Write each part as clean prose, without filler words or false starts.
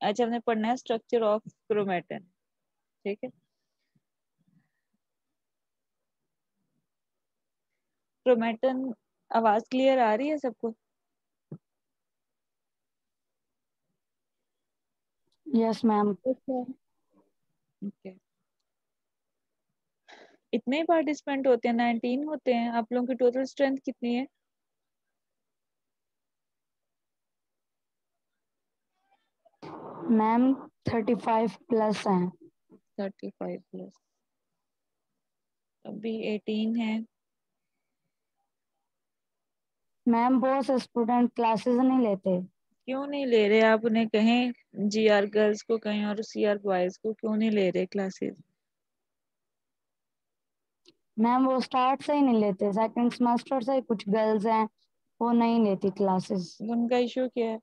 आज हमने पढ़ना है स्ट्रक्चर ऑफ क्रोमेटिन। ठीक है, क्रोमेटिन, आवाज क्लियर आ रही है सबको? Yes ma'am. ओके, इतने ही पार्टिसिपेंट होते हैं? 19 होते हैं। आप लोगों की टोटल स्ट्रेंथ कितनी है? मैम 35 प्लस हैं। 35 प्लस, अभी 18 है। मैम बहुत से स्टूडेंट क्लासेस नहीं लेते। क्यों नहीं ले रहे? आप उन्हें कहें, GR गर्ल्स को कहें और CR बॉयज को, क्यों नहीं ले रहे क्लासेस? मैम वो स्टार्ट से ही नहीं लेते, सेकंड सेमेस्टर से ही कुछ गर्ल्स हैं वो नहीं लेती क्लासेस। उनका इशू क्या है?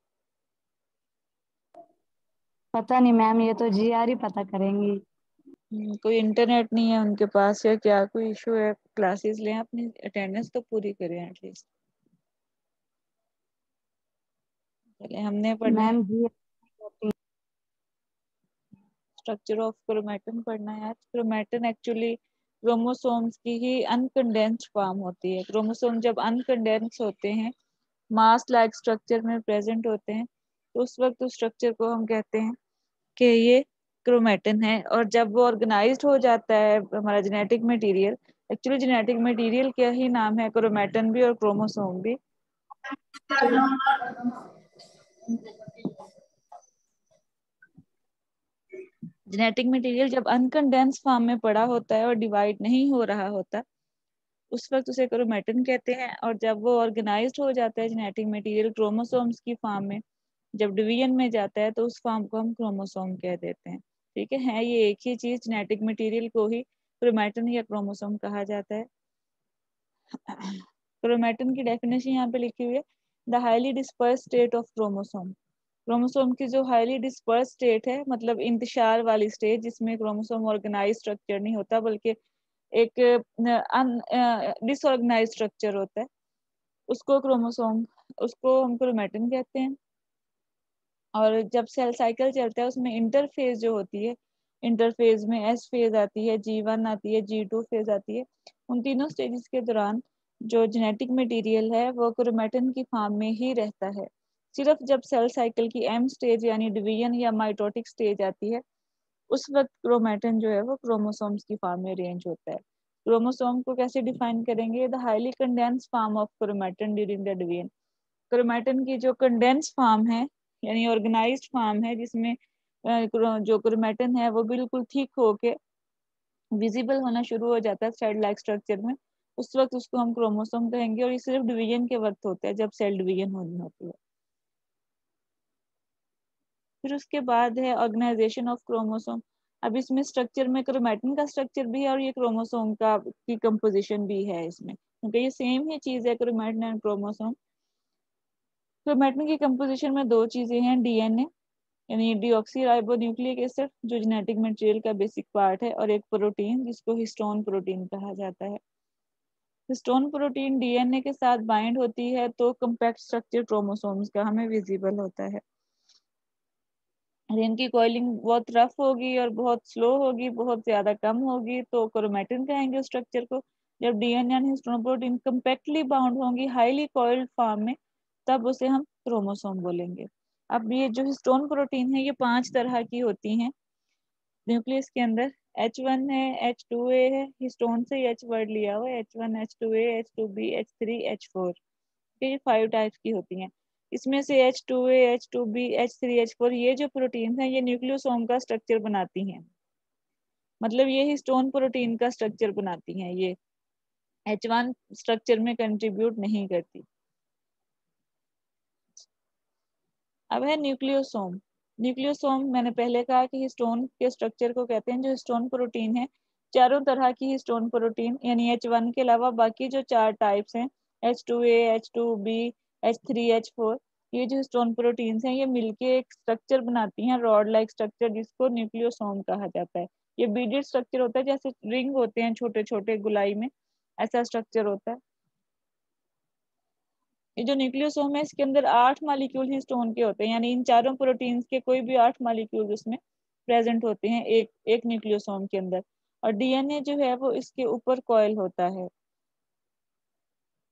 पता नहीं मैम, ये तो जीआर ही पता करेंगी। कोई इंटरनेट नहीं है उनके पास या क्या, कोई इशू है? क्लासेस लें, अपनी अटेंडेंस तो पूरी करें एटलीस्ट। चले, हमने पढ़ना है ma'am ji. Structure of chromatin पढ़ना है आज। क्रोमेटिन एक्चुअली क्रोमोसोम्स की ही अनकंडेंस्ड फॉर्म होती है। क्रोमोसोम जब अनकंडेंस होते हैं, मास लाइक स्ट्रक्चर में प्रेजेंट होते हैं, तो उस वक्त उस स्ट्रक्चर को हम कहते हैं कि ये क्रोमेटिन है। और जब वो ऑर्गेनाइज्ड हो जाता है हमारा genetic material, actually genetic material क्या ही नाम है, क्रोमेटिन भी और क्रोमोसोम भी। तो जेनेटिक मटेरियल जब अनकंडेंस फॉर्म में पड़ा होता है और डिवाइड नहीं हो रहा होता, उस वक्त उसे क्रोमेटिन कहते हैं। और जब वो ऑर्गेनाइज्ड हो जाता है जेनेटिक मटेरियल क्रोमोसोम्स की फॉर्म में, जब डिवीजन में जाता है, तो उस फॉर्म को हम क्रोमोसोम कह देते हैं। ठीक है ये एक ही चीज, जेनेटिक मटेरियल को ही क्रोमेटिन या क्रोमोसोम कहा जाता है। क्रोमेटिन की डेफिनेशन यहाँ पे लिखी हुई है, the highly disperse state of chromosome. Chromosome की जो हाईली डिस्पर्स स्टेट है, मतलब इंतशार वाली स्टेज, जिसमें क्रोमोसोम ऑर्गेनाइज स्ट्रक्चर नहीं होता बल्कि एक डिसऑर्गेनाइज स्ट्रक्चर होता है, उसको क्रोमोसोम, उसको हम क्रोमेटिन कहते हैं। और जब सेल साइकिल चलता है, उसमें इंटरफेज जो होती है, इंटरफेज में S फेज आती है, G1 आती है, G2 फेज आती है। उन तीनों स्टेजेस के दौरान जो जेनेटिक मटेरियल है वो क्रोमेटिन की फॉर्म में ही रहता है। सिर्फ जब सेल साइकिल की M स्टेज यानी डिवीजन या माइटोटिक स्टेज आती है, उस वक्त क्रोमेटिन जो है वो क्रोमोसोम्स की फॉर्म में अरेंज होता है। क्रोमोसोम को कैसे डिफाइन करेंगे? The highly condense form of chromatin during the division. Chromatin की जो कंडेंस फॉर्म है यानी ऑर्गेनाइज्ड फॉर्म है, जिसमें जो क्रोमेटिन है वो बिल्कुल थिक होके विजिबल होना शुरू हो जाता है सेल लाइक स्ट्रक्चर में, उस वक्त उसको हम क्रोमोसोम कहेंगे। और ये सिर्फ डिवीजन के वक्त होता है, जब सेल डिवीजन होनी होती है। फिर उसके बाद है ऑर्गेनाइजेशन ऑफ क्रोमोसोम। अब इसमें स्ट्रक्चर में क्रोमेटिन का स्ट्रक्चर भी है और ये क्रोमोसोम का की कंपोजिशन भी है इसमें, क्योंकि ये सेम ही चीज है, क्रोमेटिन एंड क्रोमोसोम। क्रोमेटिन की कंपोजिशन में दो चीजें हैं, DNA यानी डीऑक्सी राइबो न्यूक्लिक एसिड जो जेनेटिक मटेरियल का बेसिक पार्ट है, और एक प्रोटीन जिसको हिस्टोन प्रोटीन कहा जाता है। हिस्टोन प्रोटीन DNA के साथ बाइंड होती है तो कम्पैक्ट स्ट्रक्चर क्रोमोसोम्स का हमें विजिबल होता है। और इनकी कॉइलिंग बहुत रफ होगी और बहुत स्लो होगी, बहुत ज्यादा कम होगी, तो क्रोमेटिन कहेंगे उस स्ट्रक्चर को। जब DNA यानी हिस्टोन प्रोटीन कम्पैक्टली बाउंड होंगी हाईली कॉइल्ड फॉर्म में, तब उसे हम क्रोमोसोम बोलेंगे। अब ये जो हिस्टोन प्रोटीन है ये 5 तरह की होती हैं न्यूक्लियस के अंदर। H1 है, H2A है, हिस्टोन से H वर्ड लिया हुआ है, H1, H2A, H2B, H3, H4, ये 5 टाइप्स की होती हैं। इसमें से H2A, H2B, H3, H4 ये जो प्रोटीन है ये न्यूक्लियोसोम का स्ट्रक्चर बनाती हैं, मतलब ये हिस्टोन प्रोटीन का स्ट्रक्चर बनाती हैं, ये H1 स्ट्रक्चर में कंट्रीब्यूट नहीं करती। अब है न्यूक्लियोसोम। न्यूक्लियोसोम मैंने पहले कहा कि हिस्टोन के स्ट्रक्चर को कहते हैं। जो हिस्टोन प्रोटीन है, चारों तरह की हिस्टोन प्रोटीन यानी H1 के अलावा बाकी जो 4 टाइप्स हैं, H2A, H2B, H3, H4, ये जो हिस्टोन प्रोटीन्स हैं ये मिलके एक स्ट्रक्चर बनाती हैं, रॉड लाइक स्ट्रक्चर, जिसको न्यूक्लियोसोम कहा जाता है। ये बीडेड स्ट्रक्चर होता है, जैसे रिंग होते हैं छोटे छोटे गुलाई में, ऐसा स्ट्रक्चर होता है। ये जो न्यूक्लियोसोम है इसके अंदर 8 मॉलिक्यूल हिस्टोन के होते हैं, यानी इन चारों प्रोटीन्स के कोई भी 8 मॉलिक्यूल उसमें प्रेजेंट होते हैं एक एक न्यूक्लियोसोम के अंदर। और डीएनए जो है वो इसके ऊपर कॉइल होता है,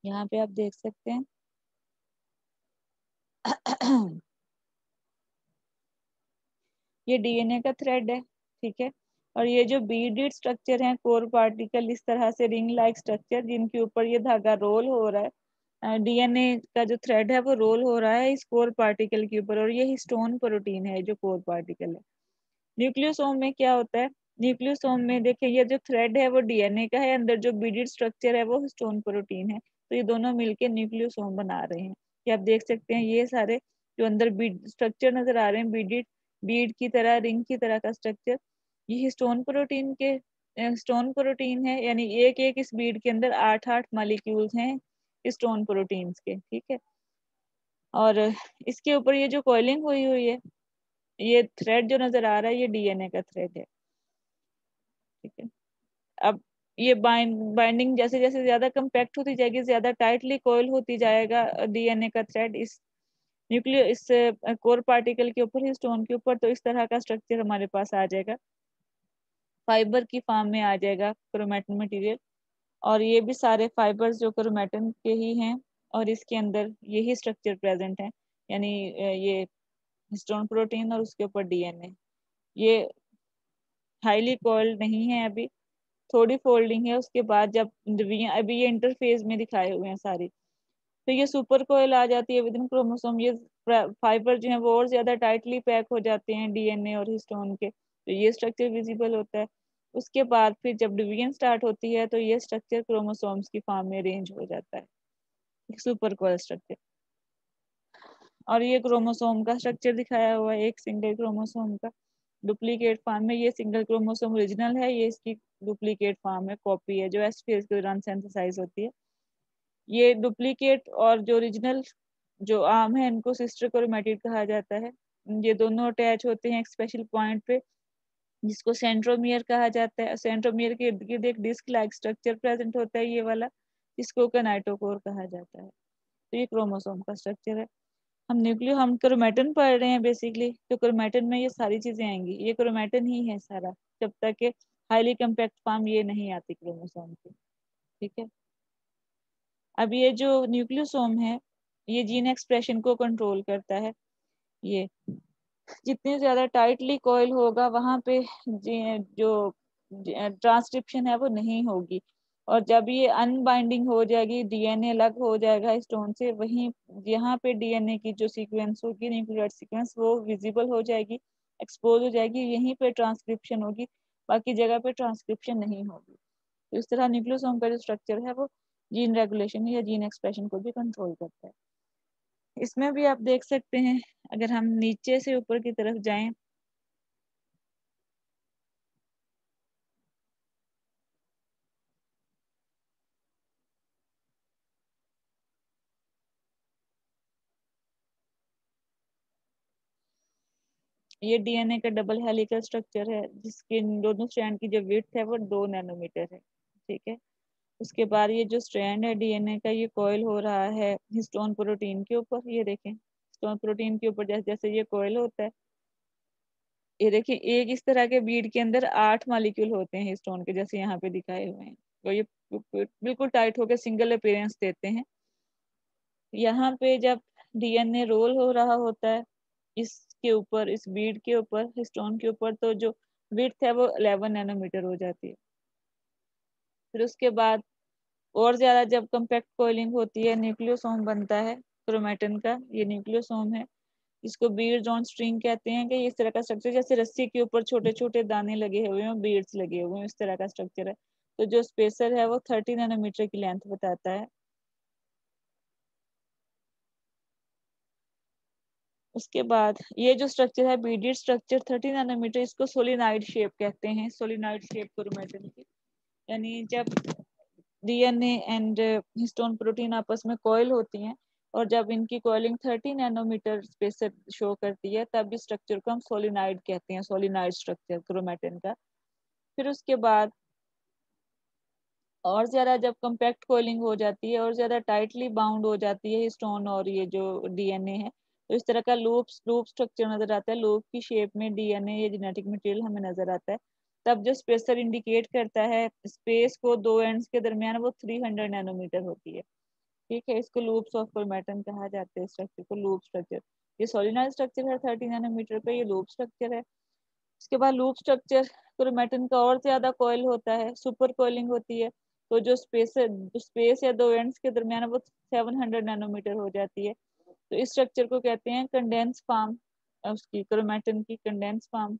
यहाँ पे आप देख सकते हैं। ये डीएनए का थ्रेड है, ठीक है। और ये जो बीडेड स्ट्रक्चर है, कोर पार्टिकल, इस तरह से रिंग लाइक स्ट्रक्चर जिनके ऊपर ये धागा रोल हो रहा है, डीएनए का जो थ्रेड है वो रोल हो रहा है इस कोर पार्टिकल के ऊपर, और ये हिस्टोन प्रोटीन है जो कोर पार्टिकल है। न्यूक्लियोसोम में क्या होता है, न्यूक्लियोसोम में देखिए ये जो थ्रेड है वो डीएनए का है, अंदर जो बीडेड स्ट्रक्चर है वो हिस्टोन प्रोटीन है, तो ये दोनों मिलके न्यूक्लियोसोम बना रहे हैं। ये आप देख सकते हैं, ये सारे जो अंदर बीड स्ट्रक्चर नजर आ रहे हैं, बीडेड, बीड की तरह, रिंग की तरह का स्ट्रक्चर, ये हिस्टोन प्रोटीन के हिस्टोन प्रोटीन है, यानी एक एक इस बीड के अंदर 8-8 मॉलिक्यूल्स हैं हिस्टोन प्रोटीन्स के, ठीक है। और इसके ऊपर ये जो कॉइलिंग हुई हुई है, ये थ्रेड जो नजर आ रहा है ये डीएनए का थ्रेड है, ठीक है। अब ये बाइंडिंग जैसे जैसे ज्यादा कंपैक्ट होती जाएगी, ज्यादा टाइटली कॉइल होती जाएगा डीएनए का थ्रेड इस इस कोर पार्टिकल के ऊपर, हिस्टोन के ऊपर, तो इस तरह का स्ट्रक्चर हमारे पास आ जाएगा, फाइबर की फॉर्म में आ जाएगा क्रोमैटिन मटेरियल। और ये भी सारे फाइबर्स जो क्रोमैटिन के ही हैं, और इसके अंदर यही स्ट्रक्चर प्रेजेंट है, यानी ये हिस्टोन प्रोटीन और उसके ऊपर डीएनए। ये हाईली कॉइल्ड नहीं है अभी, थोड़ी फोल्डिंग है, उसके बाद जब अभी ये इंटरफेज में दिखाए हुए हैं सारी, तो ये सुपर कोयल आ जाती है विद इन क्रोमोसोम, ये फाइबर जो है वो और ज्यादा टाइटली पैक हो जाते हैं डीएनए और हिस्टोन के, तो ये स्ट्रक्चर विजिबल होता है। उसके बाद फिर जब डिवीजन स्टार्ट होती है तो ये स्ट्रक्चर क्रोमोसोम्स की फॉर्म में अरेंज हो जाता है, सुपर कोयल स्ट्रक्चर। और ये क्रोमोसोम का स्ट्रक्चर दिखाया हुआ है, एक सिंगल क्रोमोसोम का डुप्लीकेट फॉर्म में, ये सिंगल क्रोमोसोम ओरिजिनल है, ये इसकी डुप्लीकेट फॉर्म है, कॉपी है, जो एस फेज के दौरान सिंथेसाइज होती है। ये डुप्लीकेट और जो ओरिजिनल जो आर्म है इनको सिस्टर क्रोमैटिड कहा जाता है। ये दोनों अटैच होते हैं एक स्पेशल पॉइंट पे जिसको सेंट्रोमियर कहा जाता है। सेंट्रोमियर के इर्द गिर्द एक डिस्क लाइक स्ट्रक्चर प्रेजेंट होता है, ये वाला, जिसको कैनाइटोकोर कहा जाता है। तो ये क्रोमोसोम का स्ट्रक्चर है। हम क्रोमैटिन पढ़ रहे हैं बेसिकली, तो क्रोमैटिन में ये सारी चीजें आएंगी, ये क्रोमैटिन ही है सारा, जब तक के हाईली कम्पैक्ट फॉर्म ये नहीं आती क्रोमोसोम की, ठीक है। अब ये जो न्यूक्लियोसोम है ये जीन एक्सप्रेशन को कंट्रोल करता है। ये जितने ज्यादा टाइटली कॉइल होगा वहां पे जो ट्रांसक्रिप्शन है वो नहीं होगी, और जब ये अनबाइंडिंग हो जाएगी, डीएनए अलग हो जाएगा हिस्टोन से, वहीं यहाँ पे डीएनए की जो सीक्वेंस होगी, न्यूक्लियोटाइड सीक्वेंस, वो विजिबल हो जाएगी, एक्सपोज हो जाएगी, यहीं पे ट्रांसक्रिप्शन होगी, बाकी जगह पे ट्रांसक्रिप्शन नहीं होगी। तो इस तरह न्यूक्लियोसोम का जो स्ट्रक्चर है वो जीन रेगुलेशन या जीन एक्सप्रेशन को भी कंट्रोल करता है। इसमें भी आप देख सकते हैं, अगर हम नीचे से ऊपर की तरफ जाएं, ये डीएनए का डबल हेलिकल स्ट्रक्चर है जिसके दोनों स्ट्रैंड की जो विड्थ है वो 2 नैनोमीटर है, ठीक है। उसके बाद ये जो स्ट्रैंड है डीएनए का, ये कॉइल हो रहा है हिस्टोन प्रोटीन के ऊपर, ये देखें हिस्टोन प्रोटीन के ऊपर जैसे जैसे ये कॉइल होता है, ये देखिए एक इस तरह के बीड के अंदर 8 मॉलिक्यूल होते हैं हिस्टोन के, जैसे यहाँ पे दिखाए हुए हैं, तो ये बिल्कुल टाइट होकर सिंगल अपीयरेंस देते हैं। यहाँ पे जब डीएनए रोल हो रहा होता है इसके ऊपर, इस बीड के ऊपर, हिस्टोन के ऊपर, तो जो विड्थ है वो 11 नैनोमीटर हो जाती है। फिर उसके बाद और ज्यादा जब कंपैक्ट कॉइलिंग होती है, न्यूक्लियोसोम बनता है क्रोमैटिन का, ये न्यूक्लियोसोम है, इसको बीड्स ऑन स्ट्रिंग कहते हैं, कि इस तरह का स्ट्रक्चर जैसे रस्सी के ऊपर छोटे छोटे दाने लगे हुए हैं, बीड्स लगे हुए हैं, इस तरह का स्ट्रक्चर है। तो जो स्पेसर है वो 30 नैनोमीटर की लेंथ बताता है। उसके बाद ये जो स्ट्रक्चर है बीडेड स्ट्रक्चर 30 नैनोमीटर, इसको सोलिनॉइड शेप कहते हैं, सोलिनॉइड शेप क्रोमैटिन की, यानी जब डीएनए एंड हिस्टोन प्रोटीन आपस में कॉइल होती हैं और जब इनकी कॉइलिंग 30 नैनोमीटर स्पेसर शो करती है, तब इस स्ट्रक्चर को हम सोलिनॉइड कहते हैं, सोलिनॉइड स्ट्रक्चर क्रोमैटिन का। फिर उसके बाद और ज़्यादा जब कम्पैक्ट कोलिंग हो जाती है और ज़्यादा टाइटली बाउंड हो जाती है हिस्टोन और ये जो डीएनए है, तो इस तरह का लूप स्ट्रक्चर नज़र आता है। लूप की शेप में डीएनए या जेनेटिक मटेरियल हमें नज़र आता है। तब जो स्पेसर इंडिकेट करता है स्पेस को दो एंड्स के दरमियान, वो 300 नैनोमीटर होती है। ठीक है, इसको लूप्स ऑफ क्रोमैटन कहा जाता है, स्ट्रक्चर को लूप स्ट्रक्चर। ये सोलिनॉइड स्ट्रक्चर है 30 नैनोमीटर पे, ये लूप स्ट्रक्चर है। इसके बाद लूप स्ट्रक्चर क्रोमैटिन का और ज्यादा कॉइल होता है, सुपर कॉइलिंग होती है। तो जो स्पेस या दो एंड्स के दरमियान वो 700 नैनोमीटर हो जाती है। तो इस स्ट्रक्चर को कहते हैं कंडेंस फॉर्म, उसकी क्रोमैटिन की कंडेंस फॉर्म।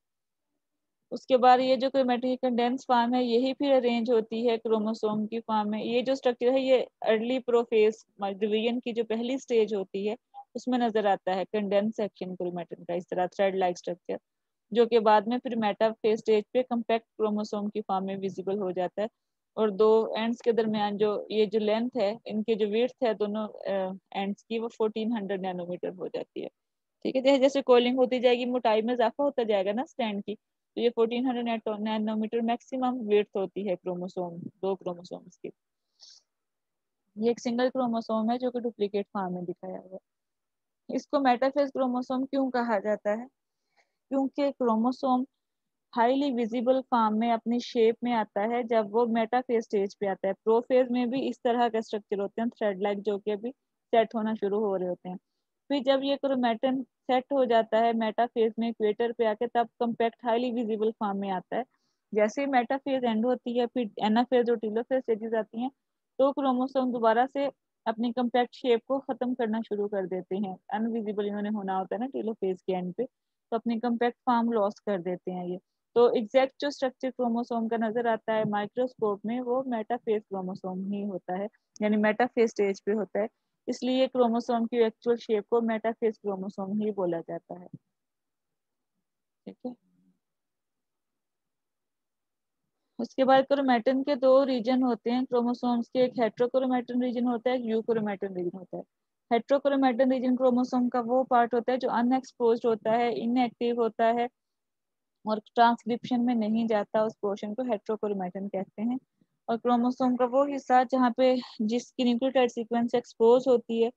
उसके बाद ये जो क्रोमैटिन की कंडेंस फॉर्म है, यही फिर अरेंज होती है क्रोमोसोम की फॉर्म में। ये जो स्ट्रक्चर है ये अर्ली प्रोफेज डिवीजन की जो पहली स्टेज होती है उसमें नजर आता है कंडेंस सेक्शन क्रोमैटिन का, इस तरह थ्रेड लाइक स्ट्रक्चर, जो कि बाद में फिर मेटाफेज स्टेज पे कम्पैक्ट क्रोमोसोम की फॉर्म में विजिबल हो जाता है। और दो एंड्स के दरमियान जो ये जो लेंथ है, इनके जो विड्थ है दोनों एंड्स की, वो 1400 नैनोमीटर हो जाती है। ठीक है, जैसे जैसे कोलिंग होती जाएगी मोटाई में इजाफा होता जाएगा ना स्टैंड की, तो ये 1400 नैनोमीटर मैक्सिमम विड्थ होती है क्रोमोसोम, दो क्रोमोसोम्स की। ये एक सिंगल क्रोमोसोम है जो कि डुप्लीकेट फॉर्म में दिखाया हुआ है। इसको मेटाफेज क्रोमोसोम क्यों कहा जाता है? क्योंकि क्रोमोसोम हाईली विजिबल फॉर्म में अपनी शेप में आता है जब वो मेटाफेज स्टेज पे आता है। प्रोफेज में भी इस तरह का स्ट्रक्चर होते हैं थ्रेड लाइक, जो कि अभी सेट होना शुरू हो रहे होते हैं। फिर जब ये क्रोमैटिन सेट हो जाता है मेटाफेज में इक्वेटर पे आके, तब कम्पैक्ट हाईली विजिबल फॉर्म में आता है। जैसे ही मेटाफेज एंड होती है, फिर एनाफेज और टीलोफेज स्टेजेस आती हैं, तो क्रोमोसोम दोबारा से अपनी कम्पैक्ट शेप को खत्म करना शुरू कर देते हैं। अनविजिबल इन्होंने होना होता है ना टीलोफेज के एंड पे, तो अपनी कम्पैक्ट फॉर्म लॉस कर देते हैं ये। तो एग्जैक्ट जो स्ट्रक्चर क्रोमोसोम का नजर आता है माइक्रोस्कोप में, वो मेटाफेज क्रोमोसोम ही होता है, यानी मेटाफेज स्टेज पे होता है। इसलिए क्रोमोसोम की एक्चुअल शेप को मेटाफेज क्रोमोसोम ही बोला जाता है। ठीक है, उसके बाद क्रोमैटिन के दो रीजन होते हैं क्रोमोसोम्स के, एक हेट्रोक्रोमैटिन रीजन होता है, एक यूक्रोमैटिन रीजन होता है। हेट्रोक्रोमैटिन रीजन क्रोमोसोम का वो पार्ट होता है जो अनएक्सपोज्ड होता है, इनएक्टिव होता है और ट्रांसक्रिप्शन में नहीं जाता, उस पोर्शन को हेट्रोक्रोमैटिन कहते हैं। और क्रोमोसोम का वो हिस्सा जहाँ पे जिसकी न्यूक्लियोटाइड सीक्वेंस एक्सपोज होती है,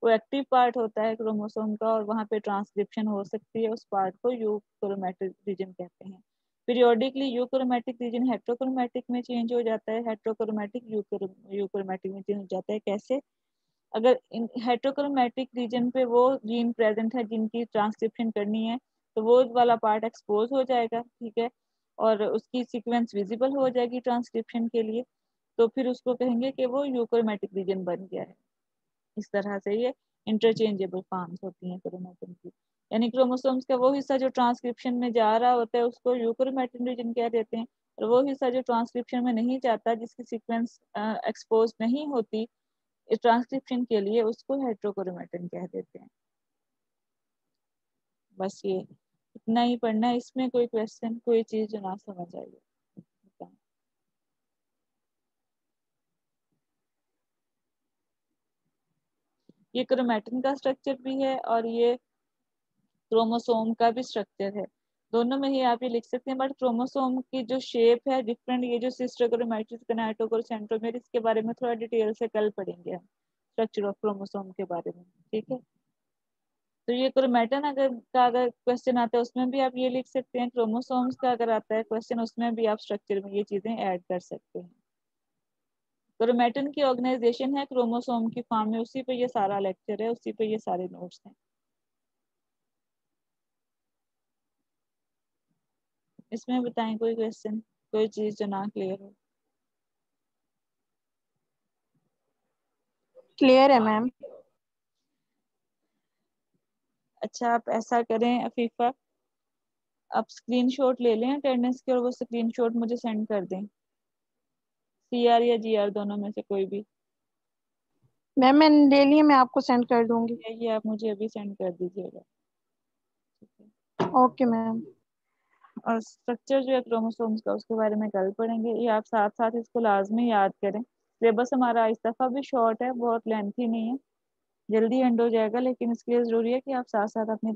वो एक्टिव पार्ट होता है क्रोमोसोम का, और वहाँ पे ट्रांसक्रिप्शन हो सकती है, उस पार्ट को यूक्रोमैटिक रीजन कहते हैं। पीरियोडिकली यूक्रोमैटिक रीजन हेट्रोक्रोमैटिक में चेंज हो जाता है, हेट्रोक्रोमैटिक यूक्रोमैटिक में चेंज हो जाता है। कैसे? अगर इन हेट्रोक्रोमैटिक रीजन पे वो जीन प्रेजेंट है जिनकी ट्रांसक्रिप्शन करनी है, तो वो वाला पार्ट एक्सपोज हो जाएगा, ठीक है, और उसकी सीक्वेंस विजिबल हो जाएगी ट्रांसक्रिप्शन के लिए, तो फिर उसको कहेंगे कि वो यूक्रोमैटिक रीजन बन गया है। इस तरह से ये इंटरचेंजेबल फॉर्म्स होती हैं क्रोमैटिन की। यानी क्रोमोसोम्स का वो हिस्सा जो ट्रांसक्रिप्शन में जा रहा होता है उसको यूक्रोमैटिन रीजन कह देते हैं, और वो हिस्सा जो ट्रांसक्रिप्शन में नहीं जाता, जिसकी सीक्वेंस एक्सपोज नहीं होती इस ट्रांसक्रिप्शन के लिए, उसको हेट्रोक्रोमैटिन कह देते हैं। बस ये इतना ही पढ़ना है। इसमें कोई क्वेश्चन, कोई चीज जो ना समझ आई हो? ये क्रोमैटिन का स्ट्रक्चर भी है और ये क्रोमोसोम का भी स्ट्रक्चर है, दोनों में ही आप ये लिख सकते हैं। बट क्रोमोसोम की जो शेप है डिफरेंट, ये जो सिस्टर क्रोमैटिस गोनाडोट्रोपिक और सेंट्रोमेयर, इसके बारे में थोड़ा डिटेल से कल पढ़ेंगे हम, स्ट्रक्चर ऑफ क्रोमोसोम के बारे में। ठीक है, तो ये क्रोमैटिन अगर क्वेश्चन आता है उसमें भी आप ये लिख सकते हैं, क्रोमोसोम्स का अगर आता है क्वेश्चन उसमें भी आप स्ट्रक्चर में ये चीजें ऐड कर सकते हैं। क्रोमैटिन की ऑर्गेनाइजेशन है क्रोमोसोम की फॉर्म में, उसी पे ये सारा लेक्चर है, उसी पे ये सारे नोट्स हैं। इसमें बताएं कोई क्वेश्चन, कोई चीज जो ना क्लियर हो? क्लियर है मैम। अच्छा, आप ऐसा करें अफीफा, आप स्क्रीनशॉट ले लें अटेंडेंस के और वो स्क्रीनशॉट मुझे सेंड कर दें, सीआर या जीआर दोनों में से कोई भी। मैम मैंने ले लिए, मैं आपको सेंड कर दूंगी। ये आप मुझे अभी सेंड कर दीजिएगा। Okay ma'am. और स्ट्रक्चर जो है क्रोमोसोम्स का, उसके बारे में कल पढ़ेंगे। ये आप साथ साथ इसको लाजमी याद करें। सिलेबस हमारा इस दफ़ा भी शॉर्ट है, बहुत लेंथी नहीं है, जल्दी एंड हो जाएगा, लेकिन इसके लिए ज़रूरी है कि आप साथ साथ अपनी